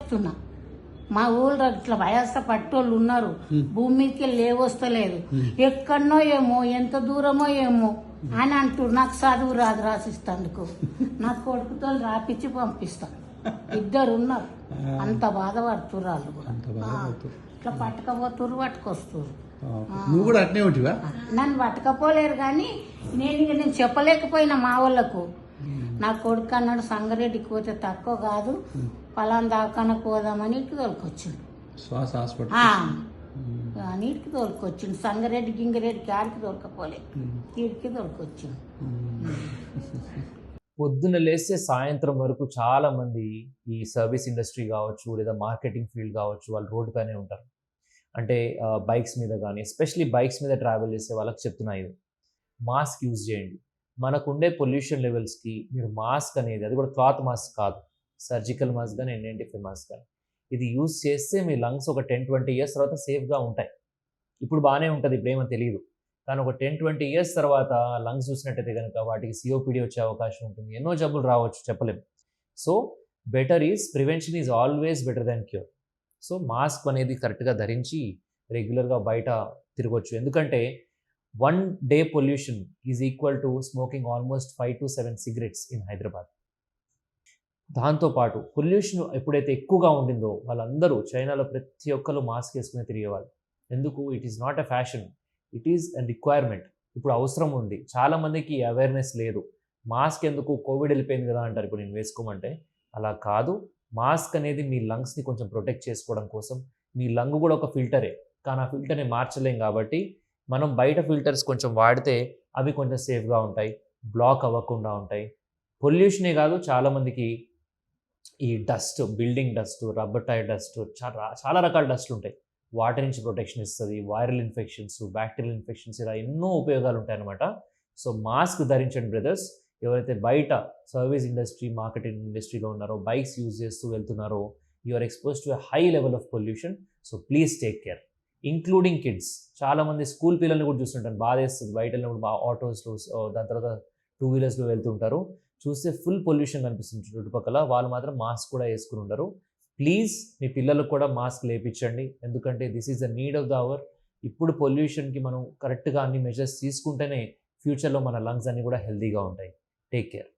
చెప్తున్నా. మా ఊళ్ళో ఇట్లా వయస్సు పట్టోళ్ళు ఉన్నారు, భూమి మీదకి లేవస్తలేదు, ఎక్కడనో ఏమో ఎంత దూరమో ఏమో అని అంటారు. నాకు చదువు రాదు రాసిస్తాందుకు, నా కొడుకుతో రాపిచ్చి పంపిస్తాను. ఇద్దరు ఉన్నారు, అంత బాధపడుతున్నారు వాళ్ళు కూడా. ఇట్లా పట్టుకొస్తున్నారు. నువ్వు కూడా అట్నే ఉంటివా? నన్ను పట్టుకపోలేరు కానీ నేను చెప్పలేకపోయినా మా వాళ్ళకు. నా కొడుకు అన్నాడు సంగారెడ్డికి పోతే తక్కువ కాదు, పలానా దాకానకు పోదామని ఇటు తోలుకొచ్చిండు. శ్వాస హాస్పిటల్ నీటికి తోలుకొచ్చిండు. సంగారెడ్డి గింగిరెడ్డికి ఆడికి దొరకపోలే, వీడికి తోలుకొచ్చిండు. పొద్దున్న లేస్తే సాయంత్రం వరకు చాలా మంది ఈ సర్వీస్ ఇండస్ట్రీ కావచ్చు లేదా మార్కెటింగ్ ఫీల్డ్ కావచ్చు, వాళ్ళు రోడ్డు పైనే ఉంటారు. అంటే బైక్స్ మీద కానీ, ఎస్పెషలీ బైక్స్ మీద ట్రావెల్ చేసే వాళ్ళకి చెప్తున్నా, ఇది మాస్క్ యూజ్ చేయండి. మనకుండే పొల్యూషన్ లెవెల్స్కి మీరు మాస్క్ అనేది, అది కూడా క్లాత్ మాస్క్ కాదు, సర్జికల్ మాస్క్ కానీ N95 మాస్క్ కానీ, ఇది యూజ్ చేస్తే మీ లంగ్స్ ఒక 10-20 ఇయర్స్ తర్వాత సేఫ్గా ఉంటాయి. ఇప్పుడు బాగానే ఉంటుంది, ఇప్పుడేమో తెలియదు, కానీ ఒక 10-20 ఇయర్స్ తర్వాత లంగ్స్ చూసినట్టయితే కనుక వాటికి COPD వచ్చే అవకాశం ఉంటుంది, ఎన్నో జబ్బులు రావచ్చు, చెప్పలేము. So better is prevention is always better than cure. So mask అనేది కరెక్ట్గా ధరించి రెగ్యులర్గా బయట తిరగవచ్చు. ఎందుకంటే 1 day pollution is equal to smoking almost 5 to 7 cigarettes in Hyderabad. దాంతోపాటు పొల్యూషన్ ఎప్పుడైతే ఎక్కువగా ఉండిందో వాళ్ళందరూ చైనాలో ప్రతి ఒక్కరు మాస్క్ వేసుకుని తిరిగేవాళ్ళు. ఎందుకు? It is not a fashion, it is a requirement. ఇప్పుడు అవసరం ఉంది, చాలామందికి అవేర్నెస్ లేదు. మాస్క్ ఎందుకు, కోవిడ్ వెళ్ళిపోయింది కదా అంటారు ఇప్పుడు నేను వేసుకోమంటే. అలా కాదు, మాస్క్ అనేది మీ లంగ్స్ని కొంచెం ప్రొటెక్ట్ చేసుకోవడం కోసం. మీ లంగ్ కూడా ఒక ఫిల్టరే, కానీ ఆ ఫిల్టర్ని మార్చలేం కాబట్టి మనం బయట ఫిల్టర్స్ కొంచెం వాడితే అవి కొంచెం సేఫ్గా ఉంటాయి, బ్లాక్ అవ్వకుండా ఉంటాయి. పొల్యూషనే కాదు, చాలామందికి ఈ dust, building dust, rubber tyre dust, చాలా రకాల డస్ట్లు ఉంటాయి, వాటి నుంచి ప్రొటెక్షన్ ఇస్తుంది. వైరల్ ఇన్ఫెక్షన్స్, బ్యాక్టీరియల్ ఇన్ఫెక్షన్స్, ఇలా ఎన్నో ఉపయోగాలు ఉంటాయన్నమాట. సో మాస్క్ ధరించండి బ్రదర్స్. ఎవరైతే బయట సర్వీస్ ఇండస్ట్రీ, మార్కెటింగ్ ఇండస్ట్రీలో ఉన్నారో, బైక్స్ యూజ్ చేస్తూ వెళ్తున్నారో, you are expose to a high level of pollution. So please take care, including kids. చాలామంది స్కూల్ పిల్లల్ని కూడా చూస్తుంటాను, బాధ వేస్తుంది. బయట వెళ్ళినప్పుడు ఆటోస్లో, దాని తర్వాత 2 వీలర్స్లో వెళ్తుంటారు, చూస్తే ఫుల్ పొల్యూషన్ కనిపిస్తుంది చుట్టుపక్కల. వాళ్ళు మాత్రం మాస్క్ కూడా వేసుకుని ఉండరు. ప్లీజ్ మీ పిల్లలకు కూడా మాస్క్ లేపించండి, ఎందుకంటే this is the need of the hour. ఇప్పుడు పొల్యూషన్కి మనం కరెక్ట్గా అన్ని మెజర్స్ తీసుకుంటేనే ఫ్యూచర్లో మన లంగ్స్ అన్నీ కూడా హెల్తీగా ఉంటాయి. Take care.